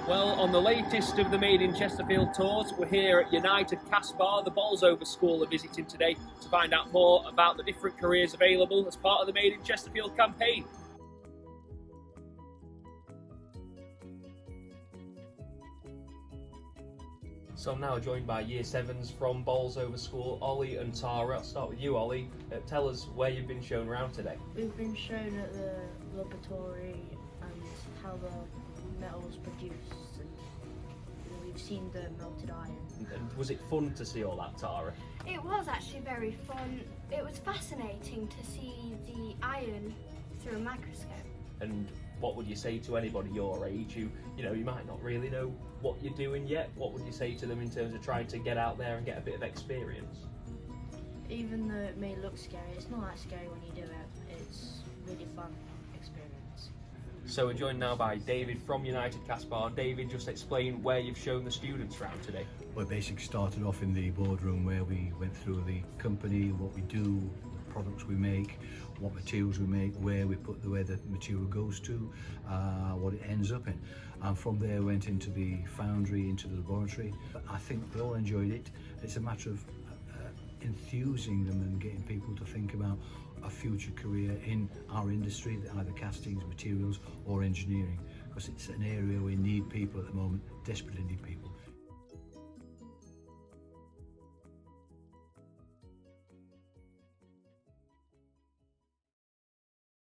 Well, on the latest of the Made in Chesterfield tours, we're here at United Caspar. The Bolsover School are visiting today to find out more about the different careers available as part of the Made in Chesterfield campaign. So I'm now joined by Year 7s from Bolsover School, Ollie and Tara. I'll start with you, Ollie. Tell us where you've been shown around today. We've been shown at the laboratory and how the metal was produced, and we've seen the melted iron. And was it fun to see all that, Tara? It was actually very fun. It was fascinating to see the iron through a microscope. And what would you say to anybody your age who, you might not really know what you're doing yet? What would you say to them in terms of trying to get out there and get a bit of experience? Even though it may look scary, it's not that scary when you do it. It's really fun experience. So we're joined now by David from United Caspar. David, just explain where you've shown the students around today. We basically started off in the boardroom where we went through the company, what we do, the products we make, what materials we make, where the material goes to, what it ends up in. And from there went into the foundry, into the laboratory. I think they all enjoyed it. It's a matter of enthusing them and getting people to think about a future career in our industry, either castings, materials or engineering, because it's an area we need people at the moment, desperately need people.